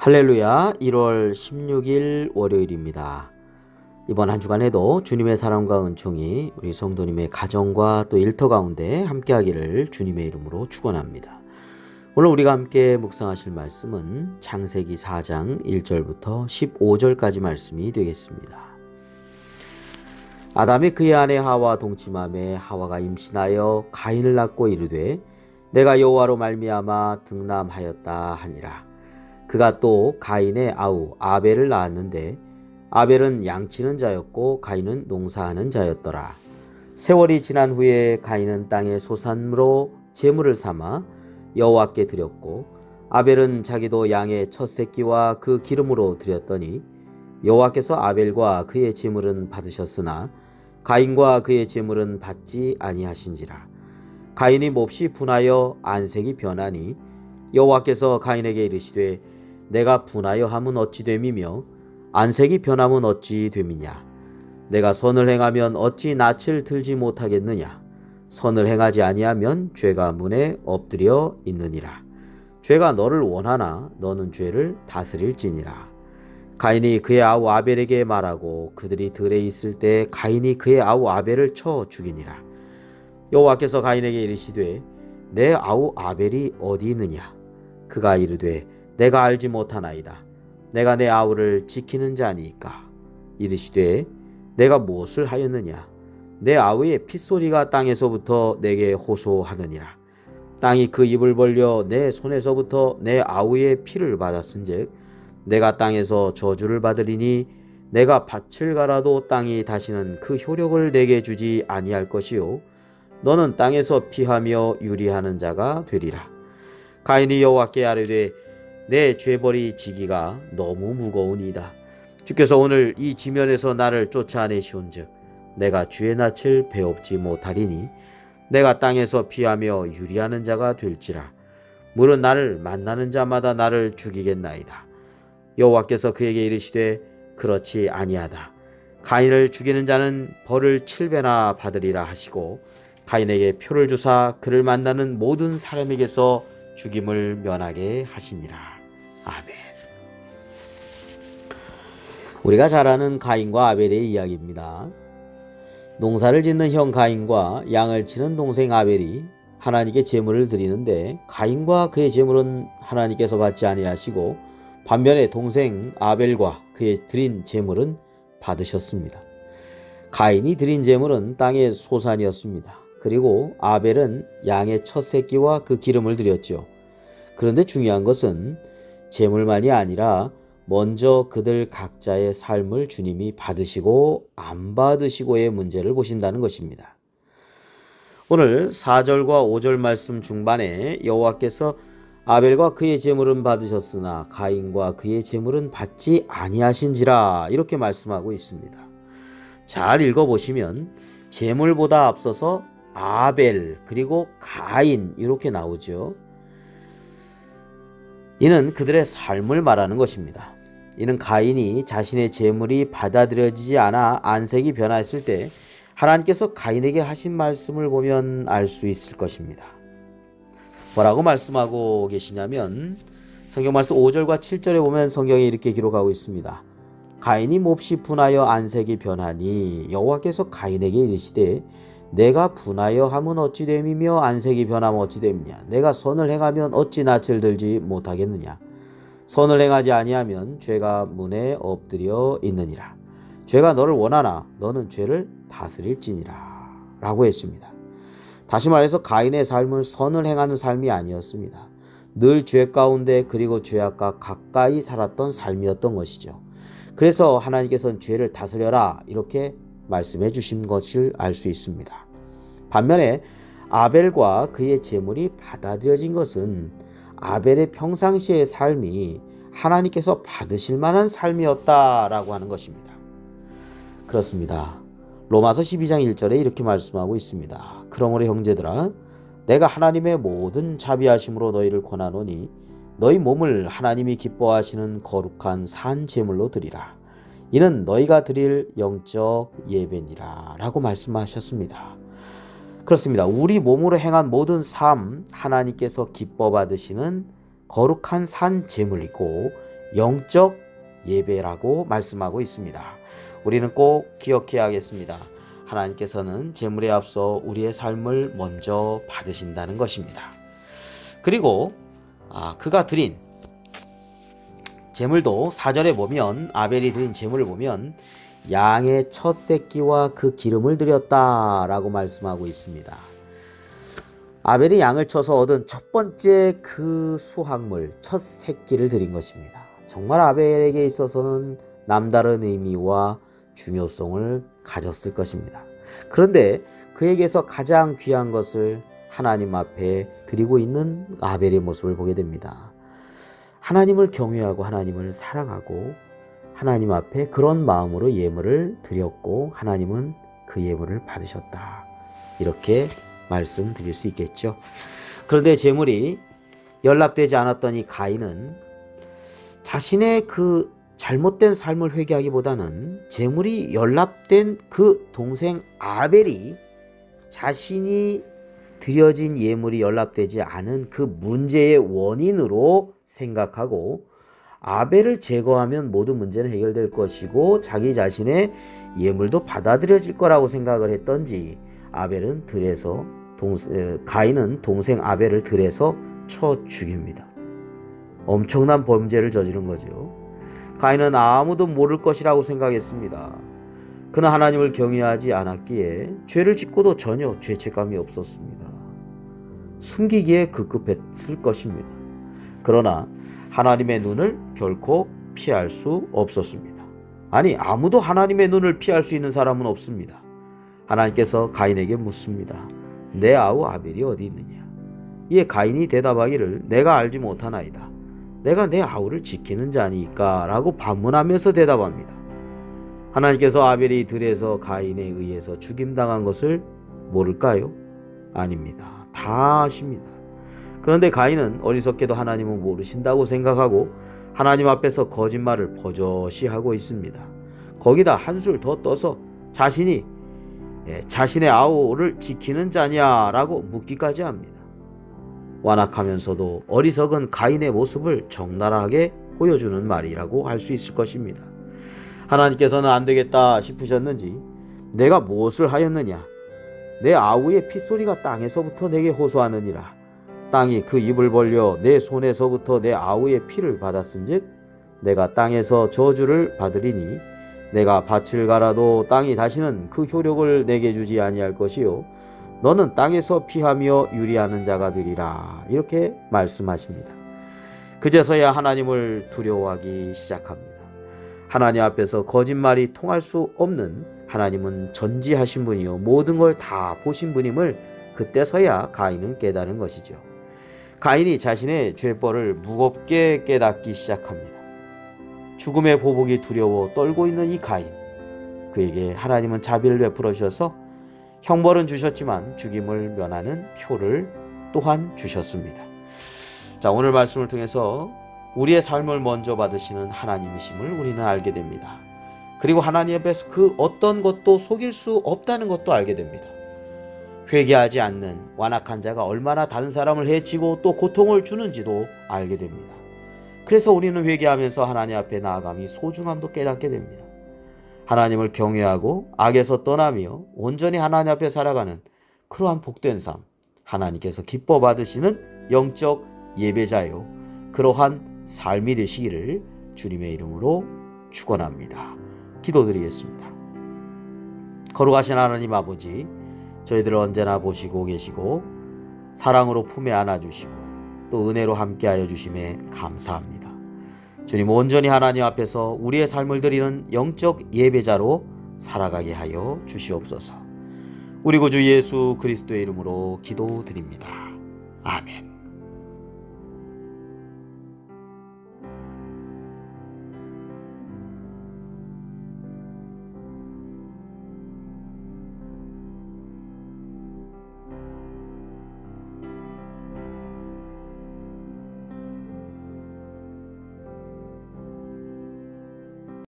할렐루야. 1월 16일 월요일입니다. 이번 한 주간에도 주님의 사랑과 은총이 우리 성도님의 가정과 또 일터 가운데 함께하기를 주님의 이름으로 축원합니다. 오늘 우리가 함께 묵상하실 말씀은 창세기 4장 1절부터 15절까지 말씀이 되겠습니다. 아담이 그의 아내 하와 동침함에 하와가 임신하여 가인을 낳고 이르되 내가 여호와로 말미암아 등남하였다 하니라. 그가 또 가인의 아우 아벨을 낳았는데 아벨은 양치는 자였고 가인은 농사하는 자였더라. 세월이 지난 후에 가인은 땅의 소산으로 제물을 삼아 여호와께 드렸고 아벨은 자기도 양의 첫 새끼와 그 기름으로 드렸더니 여호와께서 아벨과 그의 제물은 받으셨으나 가인과 그의 제물은 받지 아니하신지라. 가인이 몹시 분하여 안색이 변하니 여호와께서 가인에게 이르시되 내가 분하여 함은 어찌 됨이며 안색이 변함은 어찌 됨이냐. 내가 선을 행하면 어찌 낯을 들지 못하겠느냐. 선을 행하지 아니하면 죄가 문에 엎드려 있느니라. 죄가 너를 원하나 너는 죄를 다스릴지니라. 가인이 그의 아우 아벨에게 말하고 그들이 들에 있을 때 가인이 그의 아우 아벨을 쳐 죽이니라. 여호와께서 가인에게 이르시되 내 아우 아벨이 어디 있느냐. 그가 이르되 내가 알지 못하나이다. 내가 내 아우를 지키는 자니까. 이르시되 내가 무엇을 하였느냐. 내 아우의 핏소리가 땅에서부터 내게 호소하느니라. 땅이 그 입을 벌려 내 손에서부터 내 아우의 피를 받았은즉 내가 땅에서 저주를 받으리니 내가 밭을 갈아도 땅이 다시는 그 효력을 내게 주지 아니할 것이요 너는 땅에서 피하며 유리하는 자가 되리라. 가인이 여호와께 아뢰되 내 죄벌이 지기가 너무 무거우니이다. 주께서 오늘 이 지면에서 나를 쫓아내시온즉 내가 주의 낯을 배웁지 못하리니 내가 땅에서 피하며 유리하는 자가 될지라. 물은 나를 만나는 자마다 나를 죽이겠나이다. 여호와께서 그에게 이르시되 그렇지 아니하다. 가인을 죽이는 자는 벌을 7배나 받으리라 하시고 가인에게 표를 주사 그를 만나는 모든 사람에게서 죽임을 면하게 하시니라. 아멘. 우리가 잘 아는 가인과 아벨의 이야기입니다. 농사를 짓는 형 가인과 양을 치는 동생 아벨이 하나님께 제물을 드리는데 가인과 그의 제물은 하나님께서 받지 아니하시고 반면에 동생 아벨과 그의 드린 제물은 받으셨습니다. 가인이 드린 제물은 땅의 소산이었습니다. 그리고 아벨은 양의 첫 새끼와 그 기름을 드렸죠. 그런데 중요한 것은 제물만이 아니라 먼저 그들 각자의 삶을 주님이 받으시고 안 받으시고의 문제를 보신다는 것입니다. 오늘 4절과 5절 말씀 중반에 여호와께서 아벨과 그의 제물은 받으셨으나 가인과 그의 제물은 받지 아니하신지라 이렇게 말씀하고 있습니다. 잘 읽어보시면 제물보다 앞서서 아벨 그리고 가인 이렇게 나오죠. 이는 그들의 삶을 말하는 것입니다. 이는 가인이 자신의 제물이 받아들여지지 않아 안색이 변화했을 때 하나님께서 가인에게 하신 말씀을 보면 알 수 있을 것입니다. 뭐라고 말씀하고 계시냐면 성경 말씀 5절과 7절에 보면 성경이 이렇게 기록하고 있습니다. 가인이 몹시 분하여 안색이 변하니 여호와께서 가인에게 이르시되 내가 분하여 함은 어찌 됨이며 안색이 변하면 어찌 됨이냐. 내가 선을 행하면 어찌 낯을 들지 못하겠느냐. 선을 행하지 아니하면 죄가 문에 엎드려 있느니라. 죄가 너를 원하나 너는 죄를 다스릴지니라 라고 했습니다. 다시 말해서 가인의 삶은 선을 행하는 삶이 아니었습니다. 늘 죄 가운데 그리고 죄악과 가까이 살았던 삶이었던 것이죠. 그래서 하나님께서는 죄를 다스려라 이렇게 말씀해 주신 것을 알 수 있습니다. 반면에 아벨과 그의 제물이 받아들여진 것은 아벨의 평상시의 삶이 하나님께서 받으실 만한 삶이었다라고 하는 것입니다. 그렇습니다. 로마서 12장 1절에 이렇게 말씀하고 있습니다. 그러므로 형제들아 내가 하나님의 모든 자비하심으로 너희를 권하노니 너희 몸을 하나님이 기뻐하시는 거룩한 산 제물로 드리라. 이는 너희가 드릴 영적 예배니라 라고 말씀하셨습니다. 그렇습니다. 우리 몸으로 행한 모든 삶 하나님께서 기뻐 받으시는 거룩한 산 제물이고 영적 예배라고 말씀하고 있습니다. 우리는 꼭 기억해야겠습니다. 하나님께서는 제물에 앞서 우리의 삶을 먼저 받으신다는 것입니다. 그리고 그가 드린 제물도 4절에 보면 아벨이 드린 제물을 보면 양의 첫 새끼와 그 기름을 드렸다라고 말씀하고 있습니다. 아벨이 양을 쳐서 얻은 첫 번째 그 수확물 첫 새끼를 드린 것입니다. 정말 아벨에게 있어서는 남다른 의미와 중요성을 가졌을 것입니다. 그런데 그에게서 가장 귀한 것을 하나님 앞에 드리고 있는 아벨의 모습을 보게 됩니다. 하나님을 경외하고 하나님을 사랑하고 하나님 앞에 그런 마음으로 예물을 드렸고 하나님은 그 예물을 받으셨다. 이렇게 말씀드릴 수 있겠죠. 그런데 제물이 연락되지 않았던 이 가인은 자신의 그 잘못된 삶을 회개하기보다는 제물이 연락된 그 동생 아벨이 자신이 드려진 예물이 연락되지 않은 그 문제의 원인으로 생각하고 아벨을 제거하면 모든 문제는 해결될 것이고 자기 자신의 예물도 받아들여질 거라고 생각을 했던지 아벨은 가인은 동생 아벨을 들에서 쳐 죽입니다. 엄청난 범죄를 저지른 거죠. 가인은 아무도 모를 것이라고 생각했습니다. 그는 하나님을 경외하지 않았기에 죄를 짓고도 전혀 죄책감이 없었습니다. 숨기기에 급급했을 것입니다. 그러나 하나님의 눈을 결코 피할 수 없었습니다. 아니, 아무도 하나님의 눈을 피할 수 있는 사람은 없습니다. 하나님께서 가인에게 묻습니다. 내 아우 아벨이 어디 있느냐? 이에 가인이 대답하기를 내가 알지 못하나이다. 내가 내 아우를 지키는 자니까 라고 반문하면서 대답합니다. 하나님께서 아벨이 들에서 가인에 의해서 죽임당한 것을 모를까요? 아닙니다. 다 아십니다. 그런데 가인은 어리석게도 하나님은 모르신다고 생각하고 하나님 앞에서 거짓말을 버젓이 하고 있습니다. 거기다 한술 더 떠서 자신이 자신의 아우를 지키는 자냐라고 묻기까지 합니다. 완악하면서도 어리석은 가인의 모습을 적나라하게 보여주는 말이라고 할 수 있을 것입니다. 하나님께서는 안 되겠다 싶으셨는지 내가 무엇을 하였느냐? 내 아우의 핏소리가 땅에서부터 내게 호소하느니라. 땅이 그 입을 벌려 내 손에서부터 내 아우의 피를 받았은즉 내가 땅에서 저주를 받으리니 내가 밭을 갈아도 땅이 다시는 그 효력을 내게 주지 아니할 것이요 너는 땅에서 피하며 유리하는 자가 되리라. 이렇게 말씀하십니다. 그제서야 하나님을 두려워하기 시작합니다. 하나님 앞에서 거짓말이 통할 수 없는 하나님은 전지하신 분이요 모든 걸 다 보신 분임을 그때서야 가인은 깨달은 것이죠. 가인이 자신의 죄벌을 무겁게 깨닫기 시작합니다. 죽음의 보복이 두려워 떨고 있는 이 가인, 그에게 하나님은 자비를 베풀어 주셔서 형벌은 주셨지만 죽임을 면하는 표를 또한 주셨습니다. 자, 오늘 말씀을 통해서 우리의 삶을 먼저 받으시는 하나님이심을 우리는 알게 됩니다. 그리고 하나님 앞에서 그 어떤 것도 속일 수 없다는 것도 알게 됩니다. 회개하지 않는 완악한 자가 얼마나 다른 사람을 해치고 또 고통을 주는지도 알게 됩니다. 그래서 우리는 회개하면서 하나님 앞에 나아감이 소중함도 깨닫게 됩니다. 하나님을 경외하고 악에서 떠나며 온전히 하나님 앞에 살아가는 그러한 복된 삶, 하나님께서 기뻐 받으시는 영적 예배자요 그러한 삶이 되시기를 주님의 이름으로 축원합니다. 기도드리겠습니다. 거룩하신 하나님 아버지, 저희들을 언제나 보시고 계시고 사랑으로 품에 안아주시고 또 은혜로 함께하여 주심에 감사합니다. 주님, 온전히 하나님 앞에서 우리의 삶을 드리는 영적 예배자로 살아가게 하여 주시옵소서. 우리 구주 예수 그리스도의 이름으로 기도드립니다. 아멘.